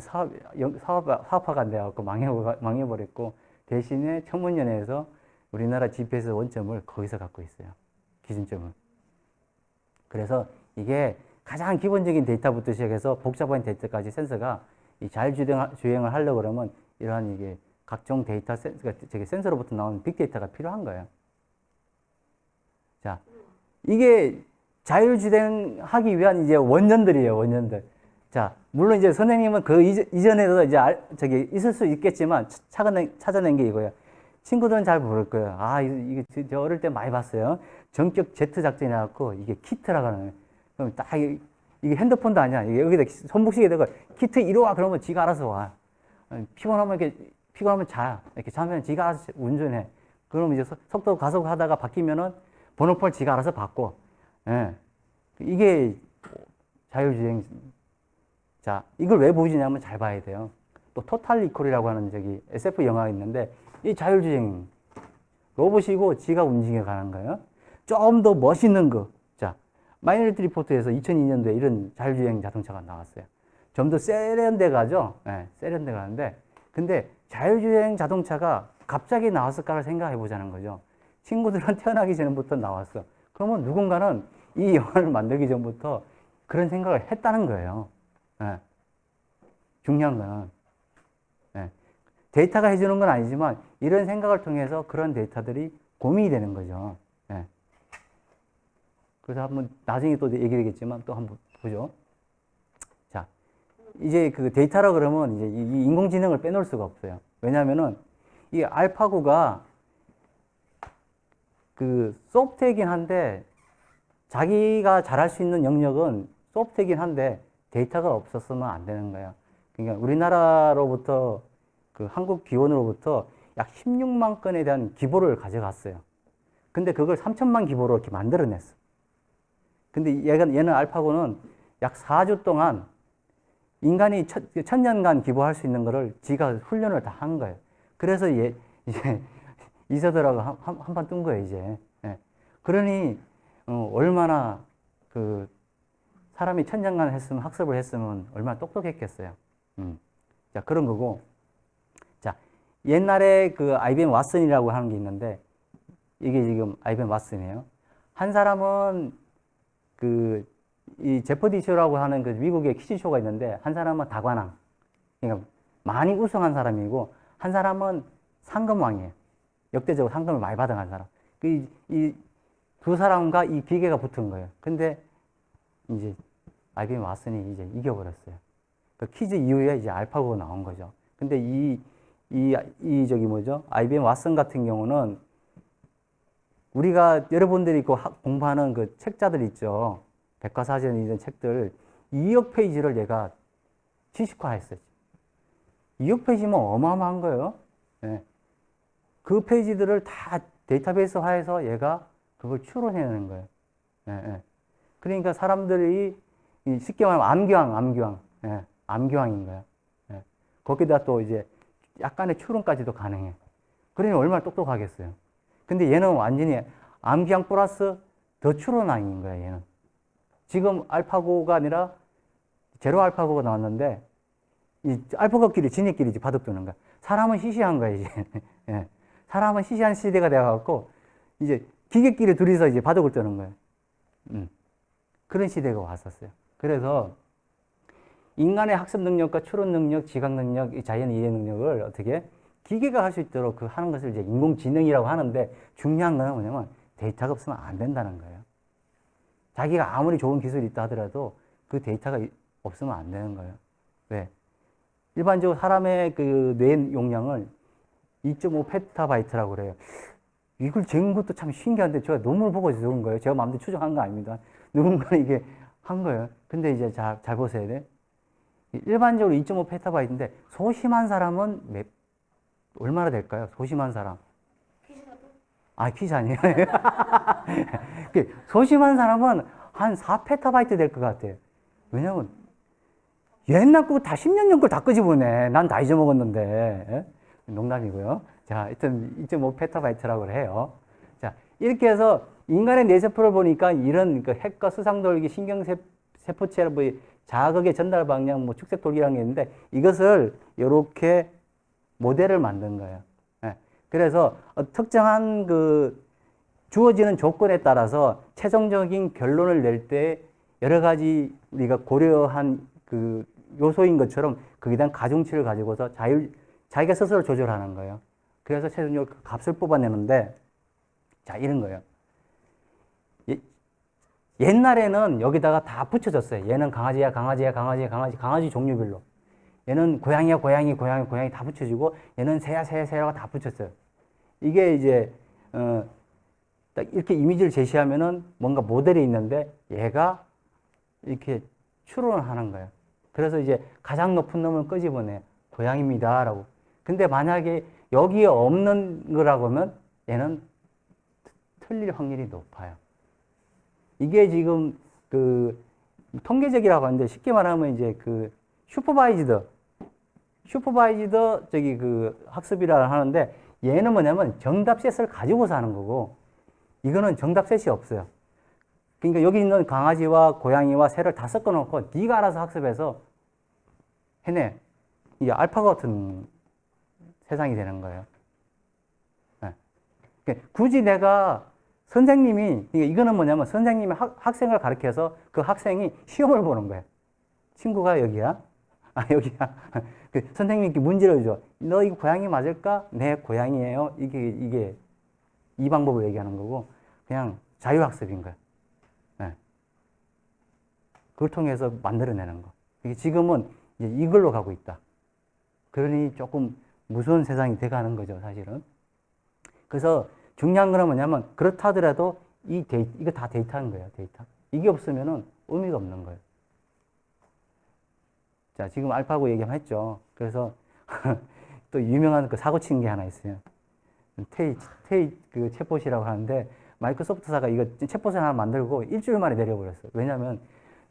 사업화가 안 돼갖고 망해버렸고, 대신에 천문연에서 우리나라 GPS 원점을 거기서 갖고 있어요. 기준점을. 그래서 이게 가장 기본적인 데이터부터 시작해서 복잡한 데이터까지 센서가 이 자율주행을 하려고 그러면 이러한 이게 각종 데이터 센서로부터 나오는 빅데이터가 필요한 거예요. 자, 이게 자율주행하기 위한 이제 원년들이에요, 원년들. 자, 물론 이제 선생님은 그 이전에도 이제 있을 수 있겠지만 찾아낸 게 이거예요. 친구들은 잘 모를 거예요. 아, 이게 저 어릴 때 많이 봤어요. 전격 제트 작전이라고 이게 키트라고 하는 거예요. 그럼 딱 이게 핸드폰도 아니야. 이게 여기다 손목시계 대고 키트 이리 와 그러면 지가 알아서 와. 피곤하면 자. 이렇게 자면 지가 알아서 운전해. 그럼 이제 속도 가속하다가 바뀌면은 번호판을 지가 알아서 바꿔. 예. 이게 자율주행. 자, 이걸 왜 보여주냐면 잘 봐야 돼요. 또 토탈 리콜이라고 하는 SF 영화가 있는데 이 자율주행 로봇이고 지가 움직여가는 거예요. 좀 더 멋있는 거. 자, 마이너리티 리포트에서 2002년도에 이런 자율주행 자동차가 나왔어요. 좀 더 세련돼 가죠. 네, 세련돼 가는데 근데 자율주행 자동차가 갑자기 나왔을까를 생각해 보자는 거죠. 친구들은 태어나기 전부터 나왔어. 그러면 누군가는 이 영화를 만들기 전부터 그런 생각을 했다는 거예요. 네. 중요한 거는 네. 데이터가 해주는 건 아니지만 이런 생각을 통해서 그런 데이터들이 고민이 되는 거죠. 네. 그래서 한번 나중에 또 얘기되겠지만 또 한번 보죠. 자, 이제 그 데이터라 그러면 이제 이 인공지능을 빼놓을 수가 없어요. 왜냐하면은 이 알파고가 그 소프트웨어이긴 한데 자기가 잘할 수 있는 영역은 소프트웨어이긴 한데 데이터가 없었으면 안 되는 거예요. 그러니까 우리나라로부터 그 한국 기원으로부터 약 16만 건에 대한 기보를 가져갔어요. 근데 그걸 3천만 기보로 이렇게 만들어냈어. 근데 얘는 알파고는 약 4주 동안 인간이 1000년간 기보할 수 있는 거를 지가 훈련을 다 한 거예요. 그래서 이제 이서더라고 한 판 뜬 거예요, 이제. 예. 그러니, 얼마나 그 사람이 1000년간 했으면, 학습을 했으면 얼마나 똑똑했겠어요. 자, 그런 거고. 자, 옛날에 그 IBM 왓슨이라고 하는 게 있는데, 이게 지금 IBM 왓슨이에요. 한 사람은 이 제퍼디 쇼라고 하는 그 미국의 퀴즈쇼가 있는데, 한 사람은 다관왕. 그러니까 많이 우승한 사람이고, 한 사람은 상금왕이에요. 역대적으로 상금을 많이 받아간 사람. 이 두 사람과 이 기계가 붙은 거예요. 근데 이제 IBM 왓슨이 이제 이겨버렸어요. 그 퀴즈 이후에 이제 알파고가 나온 거죠. 근데 IBM 왓슨 같은 경우는 우리가 여러분들이 공부하는 그 책자들 있죠. 백과사전 이런 책들 2억 페이지를 얘가 지식화했어요. 2억 페이지면 어마어마한 거예요. 네. 그 페이지들을 다 데이터베이스화해서 얘가 그걸 추론해내는 거예요. 네, 네. 그러니까 사람들이 쉽게 말하면 암기왕인 거예요. 네. 거기다 또 이제 약간의 추론까지도 가능해. 그러니 얼마나 똑똑하겠어요. 근데 얘는 완전히 암기왕 플러스 더 추론왕인 거예요, 얘는. 지금 알파고가 아니라 제로 알파고가 나왔는데 이 알파고끼리 지네끼리 이제 바둑두는 거야. 사람은 시시한 거야, 이제. 예. 사람은 시시한 시대가 되어갖고 이제 기계끼리 둘이서 이제 바둑을 뜨는 거예요. 그런 시대가 왔었어요. 그래서 인간의 학습 능력과 추론 능력, 지각 능력, 이 자연 이해 능력을 어떻게 기계가 할 수 있도록 그 하는 것을 이제 인공지능이라고 하는데 중요한 건 뭐냐면 데이터가 없으면 안 된다는 거예요. 자기가 아무리 좋은 기술이 있다 하더라도 그 데이터가 없으면 안 되는 거예요. 왜? 일반적으로 사람의 그 뇌 용량을 2.5 페타바이트라고 그래요. 이걸 재는 것도 참 신기한데 제가 논문을 보고 적은 거예요. 제가 마음대로 추정한 거 아닙니다. 누군가 이게 한 거예요. 근데 이제 잘 보셔야 돼. 일반적으로 2.5 페타바이트인데 소심한 사람은 얼마나 될까요? 소심한 사람. 퀴즈 아니에요. 소심한 사람은 한 4페타바이트 될 것 같아요. 왜냐면 옛날 거 다 10년 전 걸 다 끄집어내. 난 다 잊어먹었는데. 예? 농담이고요. 자, 하여튼 2.5 페타바이트라고 해요. 자, 이렇게 해서 인간의 뇌세포를 보니까 이런 그 핵과 수상돌기, 신경세포체, 뭐 자극의 전달 방향, 뭐 축색 돌기라는 게 있는데 이것을 이렇게 모델을 만든 거예요. 예. 그래서 특정한 그 주어지는 조건에 따라서 최종적인 결론을 낼 때 여러 가지 우리가 고려한 그 요소인 것처럼 거기에 대한 가중치를 가지고서 자기가 스스로 조절하는 거예요. 그래서 최종적으로 그 값을 뽑아내는데, 자, 이런 거예요. 옛날에는 여기다가 다 붙여줬어요. 얘는 강아지야, 강아지야, 강아지야, 강아지 종류별로. 얘는 고양이야, 고양이 다 붙여주고, 얘는 새야, 새라고 다 붙였어요. 이게 이제, 딱 이렇게 이미지를 제시하면은 뭔가 모델이 있는데, 얘가 이렇게 추론을 하는 거예요. 그래서 이제 가장 높은 놈을 끄집어내. 고양이입니다. 라고. 근데 만약에 여기에 없는 거라고 하면 얘는 틀릴 확률이 높아요. 이게 지금 그 통계적이라고 하는데 쉽게 말하면 이제 그 슈퍼바이즈드 저기 그 학습이라 하는데 얘는 뭐냐면 정답 셋을 가지고서 하는 거고 이거는 정답 셋이 없어요. 그러니까 여기 있는 강아지와 고양이와 새를 다 섞어 놓고 네가 알아서 학습해서 해내. 이게 알파고 같은 세상이 되는 거예요. 네. 그러니까 굳이 내가 선생님이, 그러니까 이거는 뭐냐면 선생님이 학생을 가르쳐서 그 학생이 시험을 보는 거예요. 친구가 여기야? 여기야. 그 선생님이 이렇게 문제를 줘. 너 이거 고양이 맞을까? 네, 고양이에요. 이게 이 방법을 얘기하는 거고, 그냥 자유학습인 거예요. 네. 그걸 통해서 만들어내는 거. 이게 지금은 이제 이걸로 가고 있다. 그러니 조금 무서운 세상이 돼가는 거죠, 사실은. 그래서 중요한 건 뭐냐면, 그렇다 하더라도 이거 다 데이터인 거예요, 데이터. 이게 없으면은 의미가 없는 거예요. 자, 지금 알파고 얘기 한번 했죠. 그래서 또 유명한 그 사고 친 게 하나 있어요. 테이 그 챗봇이라고 하는데, 마이크로소프트사가 이거 챗봇을 하나 만들고 일주일 만에 내려버렸어요. 왜냐면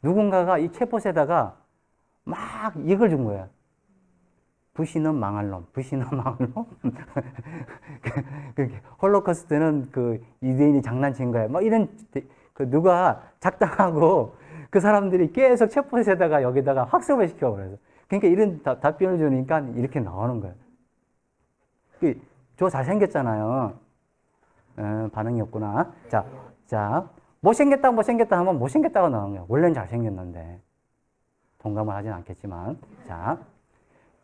누군가가 이 챗봇에다가 막 이걸 준 거야. 부시는 망할 놈, 부시는 망할 놈. 홀로코스트는 그 유대인이 장난친 거야. 막 이런, 그 누가 작당하고 그 사람들이 계속 챗봇에다가 여기다가 학습을 시켜버려서. 그러니까 이런 답변을 주니까 이렇게 나오는 거예요. 저 잘생겼잖아요. 반응이 없구나. 자, 못생겼다 하면 못생겼다고 나오는 거예요. 원래는 잘생겼는데. 동감을 하진 않겠지만. 자.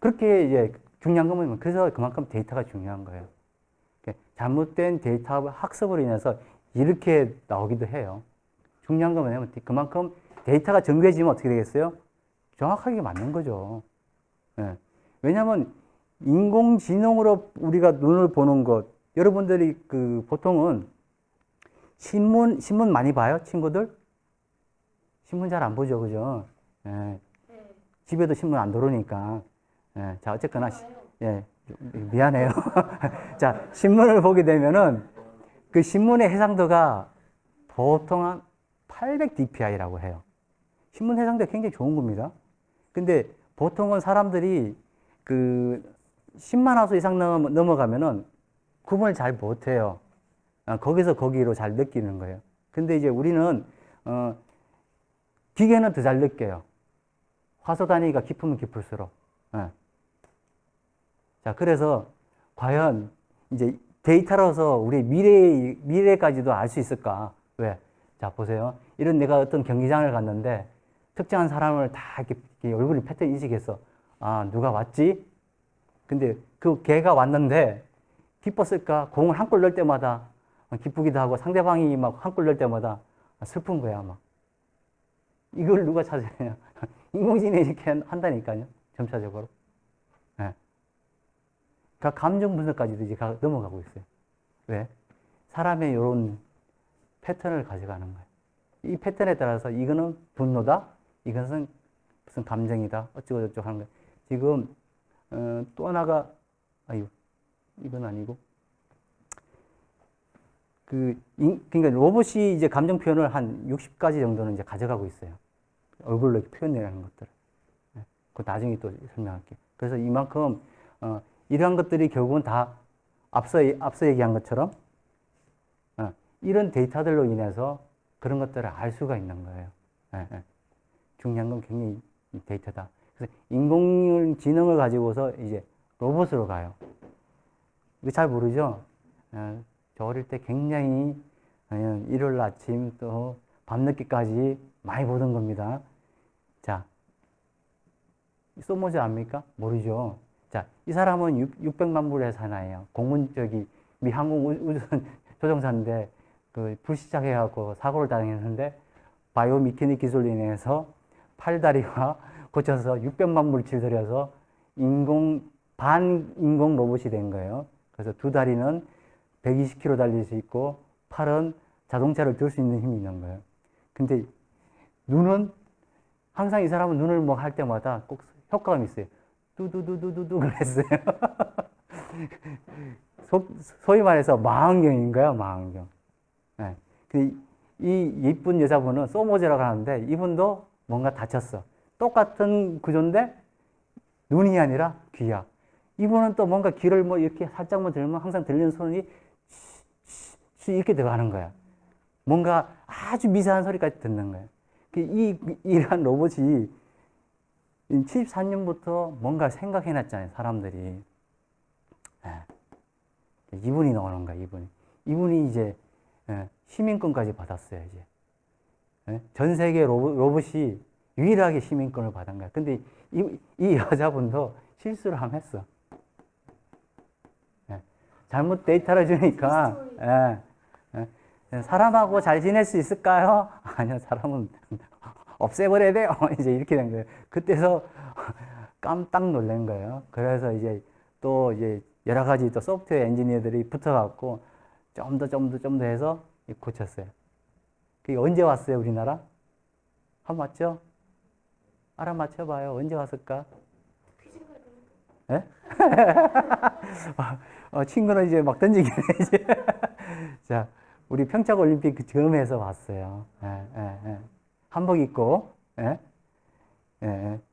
그렇게 이제 중요한 건 뭐냐면, 그래서 그만큼 데이터가 중요한 거예요. 잘못된 데이터 학습으로 인해서 이렇게 나오기도 해요. 중요한 건 뭐냐면, 그만큼 데이터가 정교해지면 어떻게 되겠어요? 정확하게 맞는 거죠. 네. 왜냐하면 인공지능으로 우리가 눈을 보는 것, 여러분들이 그 보통은 신문 많이 봐요, 친구들? 신문 잘 안 보죠, 그죠? 네. 집에도 신문 안 들어오니까. 예, 자, 어쨌거나, 예, 미안해요. 자, 신문을 보게 되면은 그 신문의 해상도가 보통 한 800 dpi라고 해요. 신문 해상도가 굉장히 좋은 겁니다. 근데 보통은 사람들이 그 10만 화소 이상 넘어가면은 구분을 잘 못해요. 거기서 거기로 잘 느끼는 거예요. 근데 이제 우리는, 기계는 더 잘 느껴요. 화소 단위가 깊으면 깊을수록. 예. 자, 그래서 과연 이제 데이터로서 우리 미래까지도 알 수 있을까? 왜? 자, 보세요. 이런 내가 어떤 경기장을 갔는데 특정한 사람을 다 이렇게 얼굴이 패턴 인식해서, 아, 누가 왔지? 근데 그 걔가 왔는데, 기뻤을까? 공을 한 골 넣을 때마다 기쁘기도 하고, 상대방이 막 한 골 넣을 때마다 슬픈 거야, 막. 이걸 누가 찾아내냐. 인공지능이 이렇게 한다니까요. 점차적으로. 네. 그러니까 감정 분석까지도 이제 넘어가고 있어요. 왜? 사람의 이런 패턴을 가져가는 거예요. 이 패턴에 따라서 이거는 분노다, 이것은 무슨 감정이다, 어쩌고저쩌고 하는 거예요. 지금, 또 하나가, 아유, 이건 아니고. 그러니까 로봇이 이제 감정 표현을 한 60가지 정도는 이제 가져가고 있어요. 얼굴로 이렇게 표현하는 것들. 그 나중에 또 설명할게요. 그래서 이만큼, 이러한 것들이 결국은 다 앞서 얘기한 것처럼, 이런 데이터들로 인해서 그런 것들을 알 수가 있는 거예요. 중요한 건 굉장히 데이터다. 그래서 인공지능을 가지고서 이제 로봇으로 가요. 이거 잘 모르죠? 저 어릴 때 굉장히 일요일 아침 또 밤늦게까지 많이 보던 겁니다. 자, 소모즈 압니까? 모르죠. 자, 이 사람은 600만 불의 사나이에요. 미 항공 우주선 조종사인데 불시착해갖고 사고를 당했는데 바이오미케닉 기술로 인해서 팔다리가 고쳐서 600만 불 들여서 반인공 로봇이 된 거예요. 그래서 두 다리는 120km 달릴 수 있고 팔은 자동차를 들 수 있는 힘이 있는 거예요. 근데 눈은 항상 이 사람은 눈을 뭐 할 때마다 꼭 효과음이 있어요. 뚜두두두두두 그랬어요. 소위 말해서 망원경인 거야, 망원경. 네. 이 예쁜 여자분은 소모제라고 하는데 이분도 뭔가 다쳤어. 똑같은 구조인데 눈이 아니라 귀야. 이분은 또 뭔가 귀를 뭐 이렇게 살짝만 들면 항상 들리는 소리 이렇게 들어가는 거야. 뭔가 아주 미세한 소리까지 듣는 거야. 이러한 로봇이 74년부터 뭔가 생각해놨잖아요, 사람들이. 이분이 나오는 거야, 이분이 이제 시민권까지 받았어요, 이제. 전 세계 로봇이 유일하게 시민권을 받은 거야. 근데 이 여자분도 실수를 함 했어. 잘못 데이터를 주니까, 사람하고 잘 지낼 수 있을까요? 아니요, 사람은 없애버려야 돼요. 이제 이렇게 된 거예요. 그때서 깜짝 놀란 거예요. 그래서 이제 또 이제 여러 가지 또 소프트웨어 엔지니어들이 붙어갖고 좀 더 해서 고쳤어요. 그게 언제 왔어요, 우리나라? 한번 왔죠? 알아맞혀봐요. 언제 왔을까? 예? 친구는 이제 막 던지기네, 이제. 자, 우리 평창 올림픽 그 즈음에서 왔어요. 한복 입고,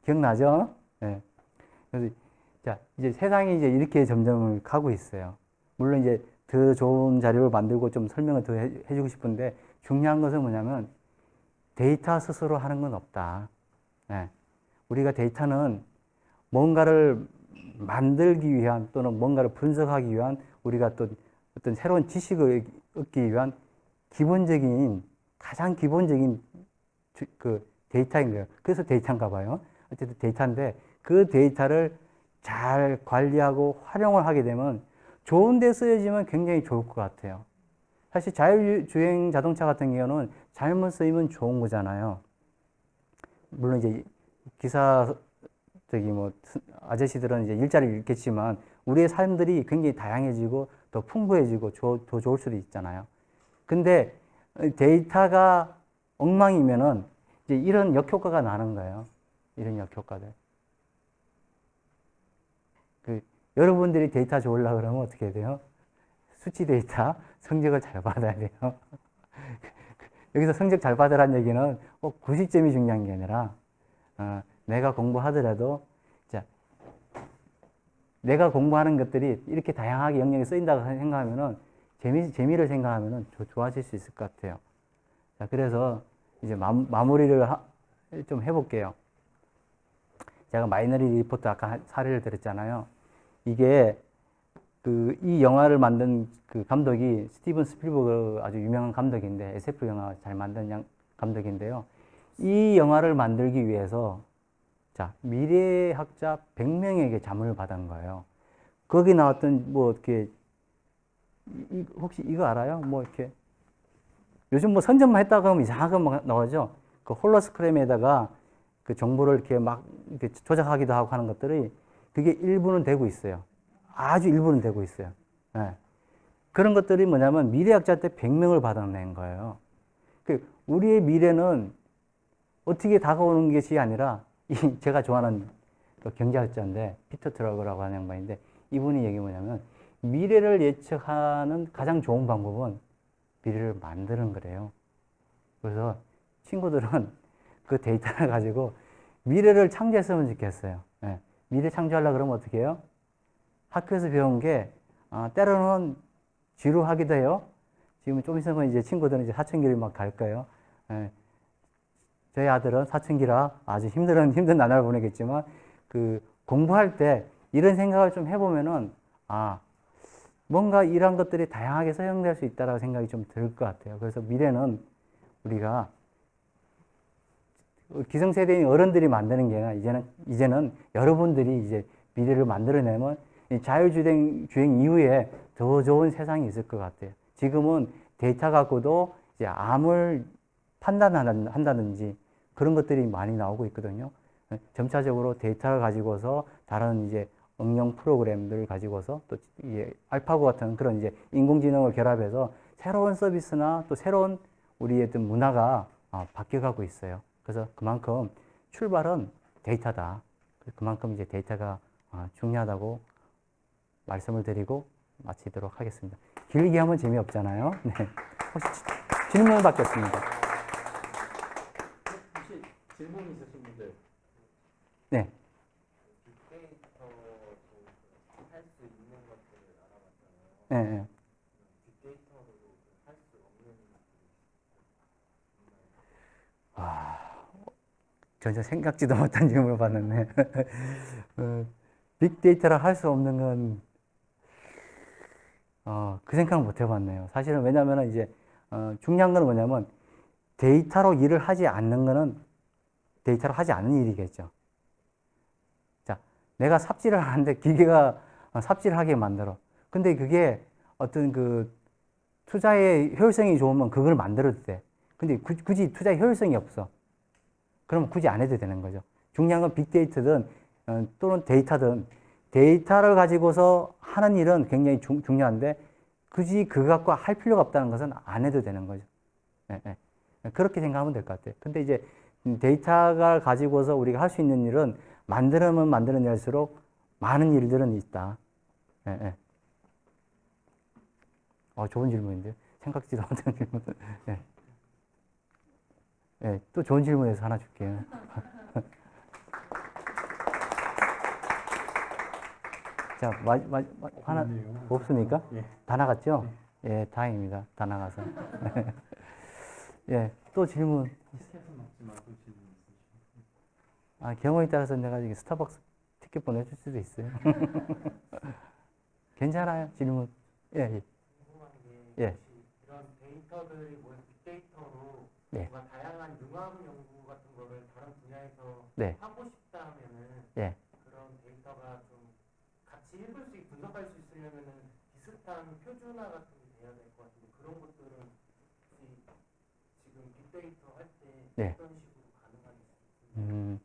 기억나죠? 그래서, 자, 이제 세상이 이제 이렇게 점점 가고 있어요. 물론 이제 더 좋은 자료를 만들고 좀 설명을 더 해주고 싶은데, 중요한 것은 뭐냐면, 데이터 스스로 하는 건 없다. 우리가 데이터는 뭔가를 만들기 위한 또는 뭔가를 분석하기 위한 우리가 또 어떤 새로운 지식을 얻기 위한 가장 기본적인 그 데이터인 거예요. 그래서 데이터인가 봐요. 어쨌든 데이터인데 그 데이터를 잘 관리하고 활용을 하게 되면 좋은 데 쓰여지면 굉장히 좋을 것 같아요. 사실 자율주행 자동차 같은 경우는 잘못 쓰이면 좋은 거잖아요. 물론 이제 아저씨들은 이제 일자리를 잃겠지만 우리의 삶들이 굉장히 다양해지고 더 풍부해지고 더 좋을 수도 있잖아요. 근데 데이터가 엉망이면은 이제 이런 역효과가 나는 거예요. 이런 역효과들. 여러분들이 데이터 좋으려고 그러면 어떻게 해야 돼요? 수치 데이터, 성적을 잘 받아야 돼요. 여기서 성적 잘 받으라는 얘기는 꼭 90점이 중요한 게 아니라, 내가 공부하더라도, 자, 내가 공부하는 것들이 이렇게 다양하게 영역에 쓰인다고 생각하면은, 재미를 생각하면은 좋아질 수 있을 것 같아요. 자, 그래서 이제 마무리를 좀 해볼게요. 제가 마이너리 리포트 아까 사례를 들었잖아요. 이게 이 영화를 만든 그 감독이 스티븐 스필버그 아주 유명한 감독인데 SF 영화 잘 만든 감독인데요. 이 영화를 만들기 위해서 자, 미래학자 100명에게 자문을 받은 거예요. 거기 나왔던 뭐 이렇게 혹시 이거 알아요? 뭐 이렇게 요즘 뭐 선전만 했다고 하면 이상한 거 나오죠. 그 홀로스크램에다가 그 정보를 이렇게 막 이렇게 조작하기도 하고 하는 것들이 그게 일부는 되고 있어요. 아주 일부는 되고 있어요. 네. 그런 것들이 뭐냐면 미래학자한테 100명을 받아낸 거예요. 그 우리의 미래는 어떻게 다가오는 것이 아니라 제가 좋아하는 경제학자인데 피터 트러거라고 하는 양반인데 이분이 얘기 뭐냐면 미래를 예측하는 가장 좋은 방법은 미래를 만드는 거래요. 그래서 친구들은 그 데이터를 가지고 미래를 창조했으면 좋겠어요. 네. 미래 창조하려고 그러면 어떻게 해요? 학교에서 배운 게 때로는 지루하기도 해요. 지금 좀 있으면 이제 친구들은 이제 사춘기를 막 갈 거예요. 예. 저희 아들은 사춘기라 아주 힘든 나날을 보내겠지만 그 공부할 때 이런 생각을 좀 해보면은 뭔가 이런 것들이 다양하게 사용될 수 있다라고 생각이 좀 들 것 같아요. 그래서 미래는 우리가 기성세대인 어른들이 만드는 게 아니라 이제는 여러분들이 이제 미래를 만들어내면 자율주행 이후에 더 좋은 세상이 있을 것 같아요. 지금은 데이터 갖고도 이제 암을 판단한다든지 그런 것들이 많이 나오고 있거든요. 점차적으로 데이터를 가지고서 다른 이제 응용 프로그램들을 가지고서 또 이제 알파고 같은 그런 이제 인공지능을 결합해서 새로운 서비스나 또 새로운 우리의 어떤 문화가 바뀌어가고 있어요. 그래서 그만큼 출발은 데이터다. 그만큼 이제 데이터가 중요하다고 말씀을 드리고 마치도록 하겠습니다. 길게 하면 재미없잖아요. 네. 혹시 질문 받겠습니다. 혹시 질문 있으신 분들? 네. 빅데이터로 할 수 있는 것들을 알아봤잖아요. 네, 네. 빅데이터로도 할 수 없는 전혀 생각지도 못한 질문을 받았네. 빅데이터를 할 수 없는 건, 그 생각을 못 해봤네요. 사실은 왜냐면은 이제, 중요한 건 뭐냐면, 데이터로 일을 하지 않는 거는 데이터로 하지 않는 일이겠죠. 자, 내가 삽질을 하는데 기계가 삽질을 하게 만들어. 근데 그게 어떤 그 투자의 효율성이 좋으면 그걸 만들어도 돼. 근데 굳이 투자의 효율성이 없어. 그러면 굳이 안 해도 되는 거죠. 중요한 건 빅데이터든 또는 데이터든 데이터를 가지고서 하는 일은 굉장히 중요한데 굳이 그거 갖고 할 필요가 없다는 것은 안 해도 되는 거죠. 네, 네. 그렇게 생각하면 될 것 같아요. 근데 이제 데이터를 가지고서 우리가 할 수 있는 일은 만들면 만들어낼수록 많은 일들은 있다. 네, 네. 좋은 질문인데요. 생각지도 못한 질문. 네. 네, 또 좋은 질문에서 하나 줄게요. 자, 하나 없습니까? 예. 다 나갔죠? 예, 다행입니다. 다 나가서. 예, 또 질문. 경우에 따라서 내가 이게 스타벅스 티켓 보내줄 수도 있어요. 괜찮아요, 질문. 예, 예. 궁금한 게 예. 이런 데이터들이 모여서 빅데이터로 네. 뭔가 다양한 융합 연구 같은 거를 다른 분야에서 네. 하고 싶다면은 예. 그런 데이터가 좀 같이 읽을 수 있고 분석할 수 있으려면은 비슷한 표준화 같은 게 돼야 될 것 같은데 그런 것들은 혹시 지금 빅데이터 할 때 네. 어떤 식으로 가능한지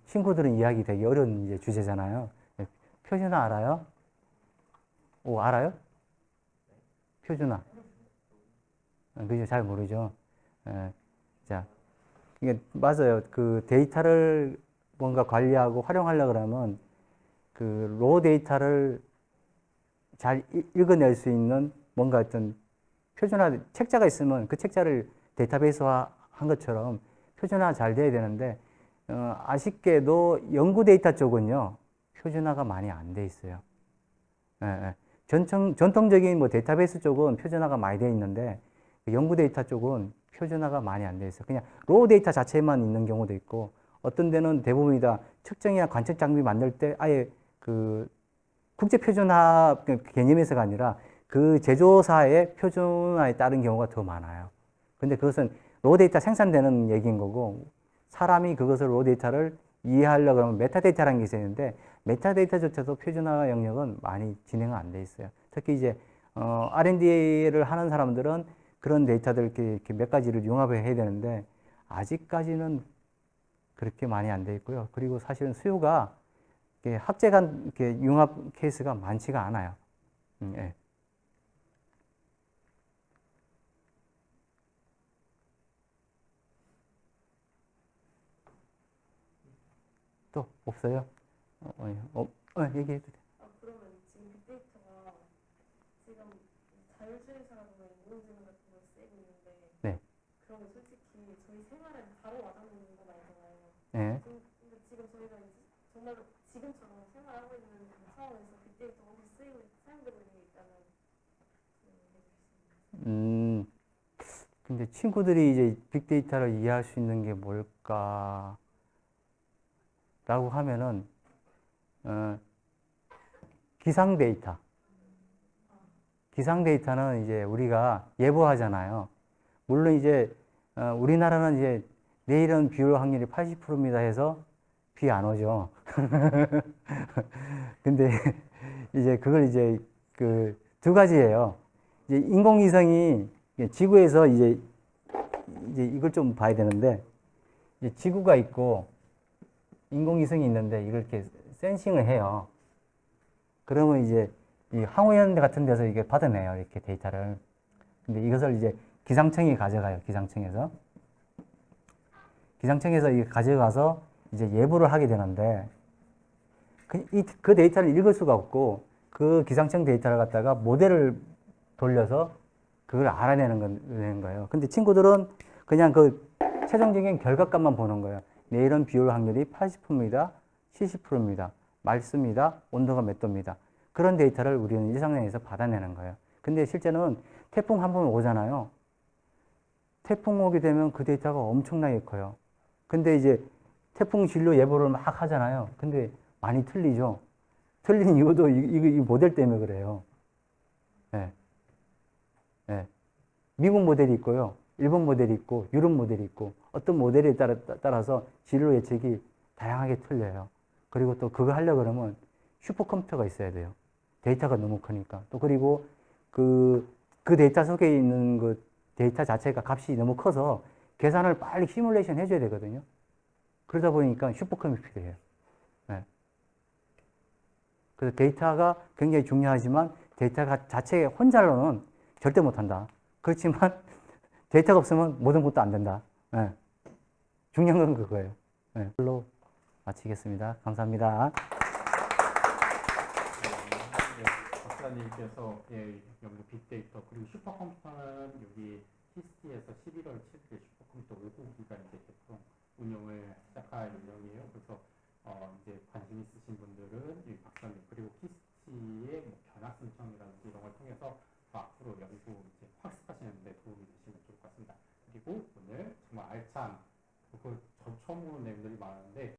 친구들은 이야기 되게 어려운 이제 주제잖아요. 예, 표준화 알아요? 오, 알아요? 표준화. 그죠? 잘 모르죠. 자, 이게 맞아요. 그 데이터를 뭔가 관리하고 활용하려고 그러면 그 로 데이터를 잘 읽어낼 수 있는 뭔가 어떤 표준화 책자가 있으면 그 책자를 데이터베이스화 한 것처럼 표준화 잘 돼야 되는데 아쉽게도 연구 데이터 쪽은요 표준화가 많이 안 돼 있어요. 전통적인 뭐 데이터베이스 쪽은 표준화가 많이 돼 있는데 연구 데이터 쪽은 표준화가 많이 안 돼 있어요. 그냥 로우 데이터 자체만 있는 경우도 있고 어떤 데는 대부분이 다 측정이나 관측 장비 만들 때 아예 그 국제 표준화 개념에서가 아니라 그 제조사의 표준화에 따른 경우가 더 많아요. 근데 그것은 로 데이터 생산되는 얘기인 거고, 사람이 그것을 로 데이터를 이해하려고 하면 메타데이터라는 게 있었는데, 메타데이터조차도 표준화 영역은 많이 진행은 안 돼 있어요. 특히 이제 R&D를 하는 사람들은 그런 데이터들 이렇게 몇 가지를 융합을 해야 되는데, 아직까지는 그렇게 많이 안 돼 있고요. 그리고 사실은 수요가 학제 간 이렇게 융합 케이스가 많지가 않아요. 예. 또 없어요? 얘기해도 돼. 그러면 지금 빅데이터가 지금 자율주행 사람과 인공지능 같은 걸 쓰고 있는데 네. 그런 게 솔직히 저희 생활에 바로 와닿는 건 아니잖아요. 예. 근데 지금 저희가 이제 정말로 지금처럼 생활하고 있는 상황에서 빅데이터가 혹시 사용되고 있는 게 있다면 얘기해 주시면 근데 친구들이 이제 빅데이터를 이해할 수 있는 게 뭘까? 라고 하면은, 기상 데이터. 기상 데이터는 이제 우리가 예보하잖아요. 물론 이제, 우리나라는 이제 내일은 비 올 확률이 80%입니다 해서 비 안 오죠. 근데 이제 그걸 이제 그 두 가지예요. 이제 인공위성이 지구에서 이제 이걸 좀 봐야 되는데, 이제 지구가 있고 인공위성이 있는데 이걸 이렇게 센싱을 해요. 그러면 이제 이 항우연 같은 데서 이게 받아내요. 이렇게 데이터를. 근데 이것을 이제 기상청이 가져가요. 기상청에서. 기상청에서 이게 가져가서 이제 예보를 하게 되는데, 그 데이터를 읽을 수가 없고, 그 기상청 데이터를 갖다가 모델을 돌려서 그걸 알아내는 거예요. 근데 친구들은 그냥 그 최종적인 결과값만 보는 거예요. 내일은 비 올 확률이 80%입니다. 70%입니다. 맑습니다. 온도가 몇 도입니다. 그런 데이터를 우리는 일상생활에서 받아내는 거예요. 근데 실제는 태풍 한 번 오잖아요. 태풍 오게 되면 그 데이터가 엄청나게 커요. 근데 이제 태풍 진로 예보를 막 하잖아요. 근데 많이 틀리죠. 틀린 이유도 이 모델 때문에 그래요. 예. 예. 미국 모델이 있고요. 일본 모델이 있고, 유럽 모델이 있고, 어떤 모델에 따라서 진로 예측이 다양하게 틀려요. 그리고 또 그거 하려고 그러면 슈퍼컴퓨터가 있어야 돼요. 데이터가 너무 크니까. 또 그리고 그 데이터 속에 있는 그 데이터 자체가 값이 너무 커서 계산을 빨리 시뮬레이션 해줘야 되거든요. 그러다 보니까 슈퍼컴퓨터가 필요해요. 네. 그래서 데이터가 굉장히 중요하지만 데이터가 자체 혼자로는 절대 못한다. 그렇지만 데이터가 없으면 모든 것도 안 된다. 네. 중요한 건 그거예요. 네. 이걸로 마치겠습니다. 감사합니다. 박사님께서 여기 빅데이터 그리고 슈퍼컴퓨터는 여기 히스티에서 11월 7일에 슈퍼컴퓨터 5기가 이제 개통 운영을 시작할 예정이에요. 그래서 이제 관심 있으신 분들은 이 박사님 그리고 히스티의 뭐 견학 신청이라든지 이런 걸 통해서 앞으로 연구 이제 학습하시는 데 도움이 되시면 좋을 것 같습니다. 그리고 오늘 정말 알찬 저 처음 보는 내용들이 많은데